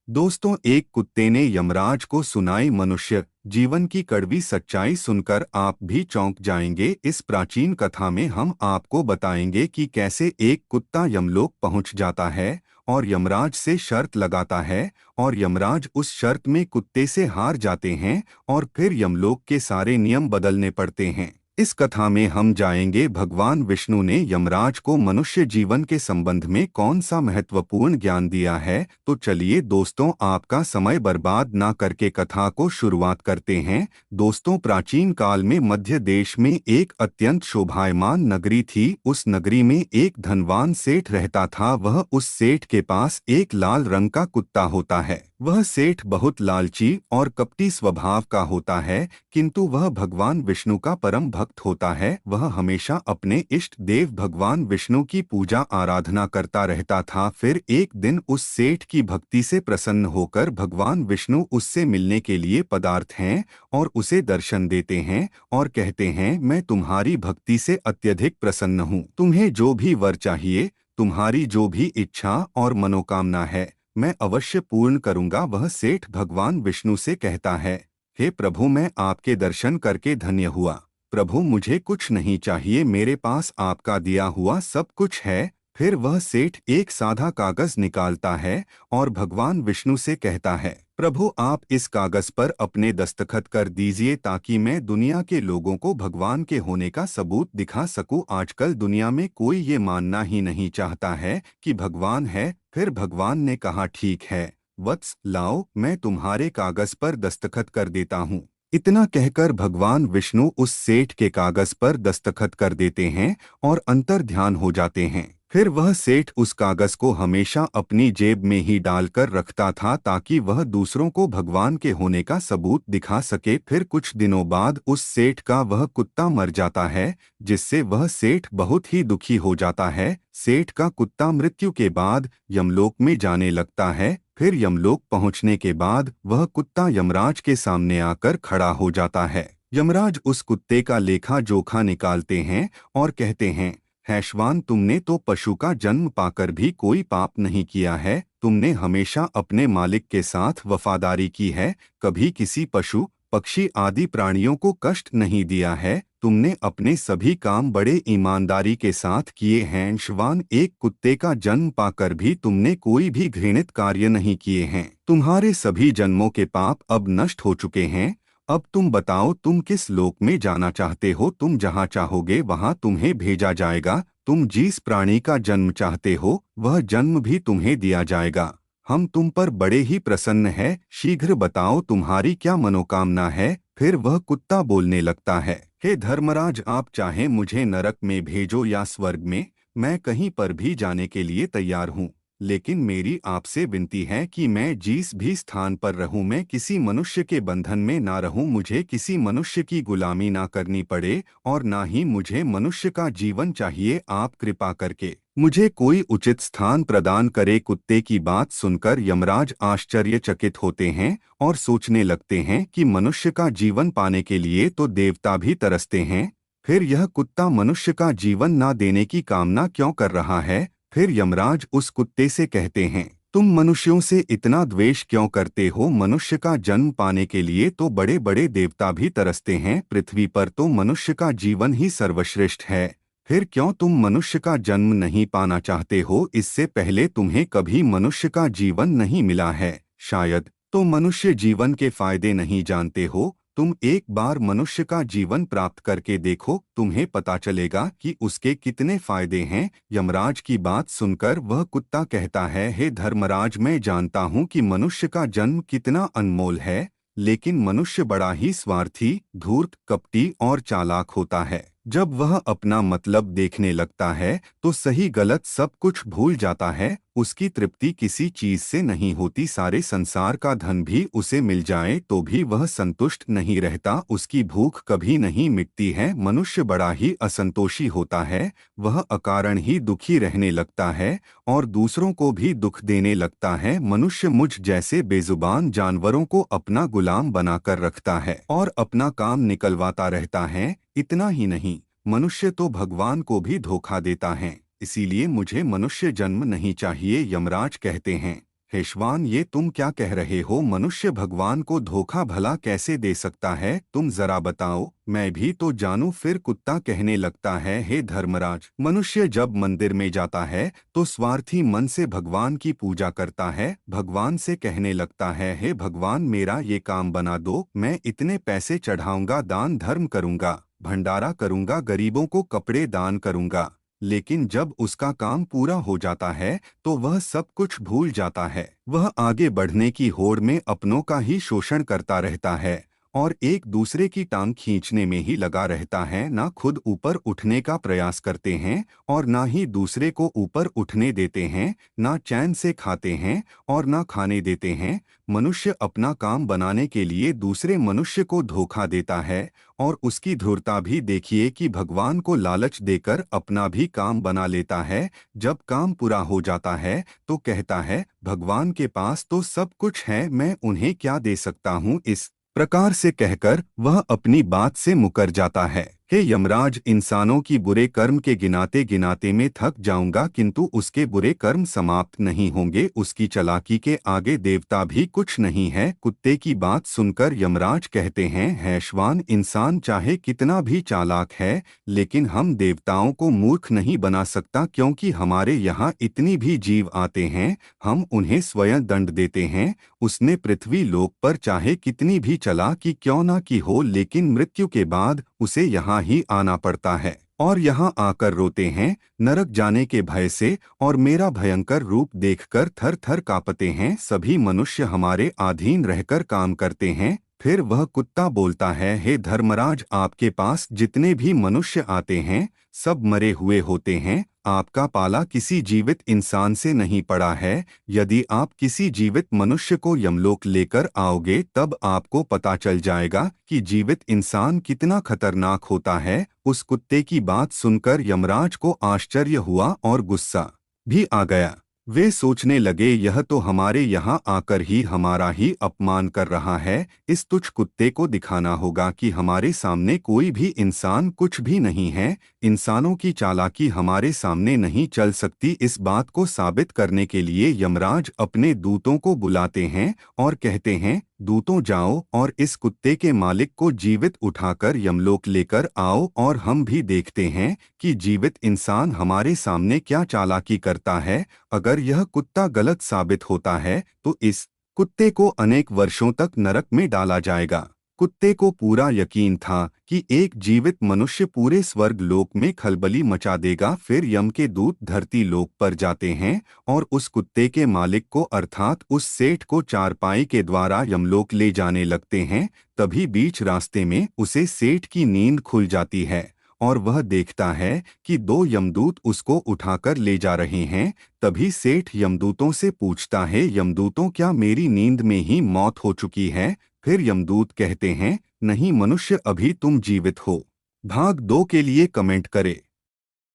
दोस्तों, एक कुत्ते ने यमराज को सुनाई मनुष्य जीवन की कड़वी सच्चाई सुनकर आप भी चौंक जाएंगे। इस प्राचीन कथा में हम आपको बताएंगे कि कैसे एक कुत्ता यमलोक पहुंच जाता है और यमराज से शर्त लगाता है, और यमराज उस शर्त में कुत्ते से हार जाते हैं और फिर यमलोक के सारे नियम बदलने पड़ते हैं। इस कथा में हम जाएंगे भगवान विष्णु ने यमराज को मनुष्य जीवन के संबंध में कौन सा महत्वपूर्ण ज्ञान दिया है। तो चलिए दोस्तों, आपका समय बर्बाद ना करके कथा को शुरुआत करते हैं। दोस्तों, प्राचीन काल में मध्य देश में एक अत्यंत शोभायमान नगरी थी। उस नगरी में एक धनवान सेठ रहता था। वह उस सेठ के पास एक लाल रंग का कुत्ता होता है। वह सेठ बहुत लालची और कपटी स्वभाव का होता है, किंतु वह भगवान विष्णु का परम भक्त होता है। वह हमेशा अपने इष्ट देव भगवान विष्णु की पूजा आराधना करता रहता था। फिर एक दिन उस सेठ की भक्ति से प्रसन्न होकर भगवान विष्णु उससे मिलने के लिए पदार्थ हैं और उसे दर्शन देते हैं और कहते हैं, मैं तुम्हारी भक्ति से अत्यधिक प्रसन्न हूँ। तुम्हें जो भी वर चाहिए, तुम्हारी जो भी इच्छा और मनोकामना है, मैं अवश्य पूर्ण करूँगा। वह सेठ भगवान विष्णु से कहता है, हे प्रभु, मैं आपके दर्शन करके धन्य हुआ। प्रभु, मुझे कुछ नहीं चाहिए, मेरे पास आपका दिया हुआ सब कुछ है। फिर वह सेठ एक सादा कागज निकालता है और भगवान विष्णु से कहता है, प्रभु, आप इस कागज पर अपने दस्तखत कर दीजिए ताकि मैं दुनिया के लोगों को भगवान के होने का सबूत दिखा सकूं। आजकल दुनिया में कोई ये मानना ही नहीं चाहता है कि भगवान है। फिर भगवान ने कहा, ठीक है वत्स, लाओ, मैं तुम्हारे कागज पर दस्तखत कर देता हूँ। इतना कहकर भगवान विष्णु उस सेठ के कागज पर दस्तखत कर देते हैं और अंतर ध्यान हो जाते हैं। फिर वह सेठ उस कागज को हमेशा अपनी जेब में ही डालकर रखता था ताकि वह दूसरों को भगवान के होने का सबूत दिखा सके। फिर कुछ दिनों बाद उस सेठ का वह कुत्ता मर जाता है, जिससे वह सेठ बहुत ही दुखी हो जाता है। सेठ का कुत्ता मृत्यु के बाद यमलोक में जाने लगता है। फिर यमलोक पहुंचने के बाद वह कुत्ता यमराज के सामने आकर खड़ा हो जाता है। यमराज उस कुत्ते का लेखा जोखा निकालते हैं और कहते हैं, हैशवान, तुमने तो पशु का जन्म पाकर भी कोई पाप नहीं किया है। तुमने हमेशा अपने मालिक के साथ वफादारी की है, कभी किसी पशु पक्षी आदि प्राणियों को कष्ट नहीं दिया है। तुमने अपने सभी काम बड़े ईमानदारी के साथ किए हैं। श्वान, एक कुत्ते का जन्म पाकर भी तुमने कोई भी घृणित कार्य नहीं किए हैं। तुम्हारे सभी जन्मों के पाप अब नष्ट हो चुके हैं। अब तुम बताओ, तुम किस लोक में जाना चाहते हो? तुम जहाँ चाहोगे वहाँ तुम्हें भेजा जाएगा। तुम जिस प्राणी का जन्म चाहते हो वह जन्म भी तुम्हें दिया जाएगा। हम तुम पर बड़े ही प्रसन्न है। शीघ्र बताओ, तुम्हारी क्या मनोकामना है? फिर वह कुत्ता बोलने लगता है, हे धर्मराज, आप चाहे मुझे नरक में भेजो या स्वर्ग में, मैं कहीं पर भी जाने के लिए तैयार हूँ। लेकिन मेरी आपसे विनती है कि मैं जिस भी स्थान पर रहूं, मैं किसी मनुष्य के बंधन में ना रहूं, मुझे किसी मनुष्य की गुलामी ना करनी पड़े और ना ही मुझे मनुष्य का जीवन चाहिए। आप कृपा करके मुझे कोई उचित स्थान प्रदान करे। कुत्ते की बात सुनकर यमराज आश्चर्यचकित होते हैं और सोचने लगते हैं कि मनुष्य का जीवन पाने के लिए तो देवता भी तरसते हैं, फिर यह कुत्ता मनुष्य का जीवन ना देने की कामना क्यों कर रहा है। फिर यमराज उस कुत्ते से कहते हैं, तुम मनुष्यों से इतना द्वेष क्यों करते हो? मनुष्य का जन्म पाने के लिए तो बड़े बड़े देवता भी तरसते हैं। पृथ्वी पर तो मनुष्य का जीवन ही सर्वश्रेष्ठ है। फिर क्यों तुम मनुष्य का जन्म नहीं पाना चाहते हो? इससे पहले तुम्हें कभी मनुष्य का जीवन नहीं मिला है, शायद तो मनुष्य जीवन के फायदे नहीं जानते हो। तुम एक बार मनुष्य का जीवन प्राप्त करके देखो, तुम्हें पता चलेगा कि उसके कितने फायदे हैं। यमराज की बात सुनकर वह कुत्ता कहता है, हे धर्मराज, मैं जानता हूँ कि मनुष्य का जन्म कितना अनमोल है, लेकिन मनुष्य बड़ा ही स्वार्थी, धूर्त, कपटी और चालाक होता है। जब वह अपना मतलब देखने लगता है तो सही गलत सब कुछ भूल जाता है। उसकी तृप्ति किसी चीज से नहीं होती। सारे संसार का धन भी उसे मिल जाए तो भी वह संतुष्ट नहीं रहता। उसकी भूख कभी नहीं मिटती है। मनुष्य बड़ा ही असंतोषी होता है। वह अकारण ही दुखी रहने लगता है और दूसरों को भी दुख देने लगता है। मनुष्य मुझ जैसे बेजुबान जानवरों को अपना गुलाम बनाकर रखता है और अपना काम निकलवाता रहता है। इतना ही नहीं, मनुष्य तो भगवान को भी धोखा देता है। इसीलिए मुझे मनुष्य जन्म नहीं चाहिए। यमराज कहते हैं, हेशवान, ये तुम क्या कह रहे हो? मनुष्य भगवान को धोखा भला कैसे दे सकता है? तुम जरा बताओ, मैं भी तो जानूं। फिर कुत्ता कहने लगता है, हे धर्मराज, मनुष्य जब मंदिर में जाता है तो स्वार्थी मन से भगवान की पूजा करता है। भगवान से कहने लगता है, हे भगवान, मेरा ये काम बना दो, मैं इतने पैसे चढ़ाऊंगा, दान धर्म करूंगा, भंडारा करूंगा, गरीबों को कपड़े दान करूंगा। लेकिन जब उसका काम पूरा हो जाता है तो वह सब कुछ भूल जाता है। वह आगे बढ़ने की होड़ में अपनों का ही शोषण करता रहता है और एक दूसरे की टांग खींचने में ही लगा रहता है। ना खुद ऊपर उठने का प्रयास करते हैं और ना ही दूसरे को ऊपर उठने देते हैं। ना चैन से खाते हैं और ना खाने देते हैं। मनुष्य अपना काम बनाने के लिए दूसरे मनुष्य को धोखा देता है और उसकी धूर्तता भी देखिए कि भगवान को लालच देकर अपना भी काम बना लेता है। जब काम पूरा हो जाता है तो कहता है, भगवान के पास तो सब कुछ है, मैं उन्हें क्या दे सकता हूँ। इस प्रकार से कहकर वह अपनी बात से मुकर जाता है। हे यमराज, इंसानों की बुरे कर्म के गिनाते गिनाते मैं थक जाऊंगा, किंतु उसके बुरे कर्म समाप्त नहीं होंगे। उसकी चालाकी के आगे देवता भी कुछ नहीं है। कुत्ते की बात सुनकर यमराज कहते हैं, हैशवान, इंसान चाहे कितना भी चालाक है, लेकिन हम देवताओं को मूर्ख नहीं बना सकता, क्योंकि हमारे यहाँ इतनी भी जीव आते हैं, हम उन्हें स्वयं दंड देते हैं। उसने पृथ्वी लोक पर चाहे कितनी भी चालाकी क्यों ना की हो, लेकिन मृत्यु के बाद उसे यहाँ ही आना पड़ता है और यहाँ आकर रोते हैं नरक जाने के भय से, और मेरा भयंकर रूप देखकर थर थर कांपते हैं। सभी मनुष्य हमारे अधीन रहकर काम करते हैं। फिर वह कुत्ता बोलता है, हे धर्मराज, आपके पास जितने भी मनुष्य आते हैं सब मरे हुए होते हैं। आपका पाला किसी जीवित इंसान से नहीं पड़ा है। यदि आप किसी जीवित मनुष्य को यमलोक लेकर आओगे तब आपको पता चल जाएगा कि जीवित इंसान कितना खतरनाक होता है। उस कुत्ते की बात सुनकर यमराज को आश्चर्य हुआ और गुस्सा भी आ गया। वे सोचने लगे, यह तो हमारे यहाँ आकर ही हमारा ही अपमान कर रहा है। इस तुच्छ कुत्ते को दिखाना होगा कि हमारे सामने कोई भी इंसान कुछ भी नहीं है। इंसानों की चालाकी हमारे सामने नहीं चल सकती। इस बात को साबित करने के लिए यमराज अपने दूतों को बुलाते हैं और कहते हैं, दूतों, जाओ और इस कुत्ते के मालिक को जीवित उठाकर यमलोक लेकर आओ, और हम भी देखते हैं कि जीवित इंसान हमारे सामने क्या चालाकी करता है। अगर यह कुत्ता गलत साबित होता है तो इस कुत्ते को अनेक वर्षों तक नरक में डाला जाएगा। कुत्ते को पूरा यकीन था कि एक जीवित मनुष्य पूरे स्वर्ग लोक में खलबली मचा देगा। फिर यम के दूत धरती लोक पर जाते हैं और उस कुत्ते के मालिक को अर्थात उस सेठ को चारपाई के द्वारा यमलोक ले जाने लगते हैं। तभी बीच रास्ते में उसे सेठ की नींद खुल जाती है और वह देखता है कि दो यमदूत उसको उठाकर ले जा रहे हैं। तभी सेठ यमदूतों से पूछता है, यमदूतों, क्या मेरी नींद में ही मौत हो चुकी है? फिर यमदूत कहते हैं, नहीं मनुष्य, अभी तुम जीवित हो। भाग 2 के लिए कमेंट करें।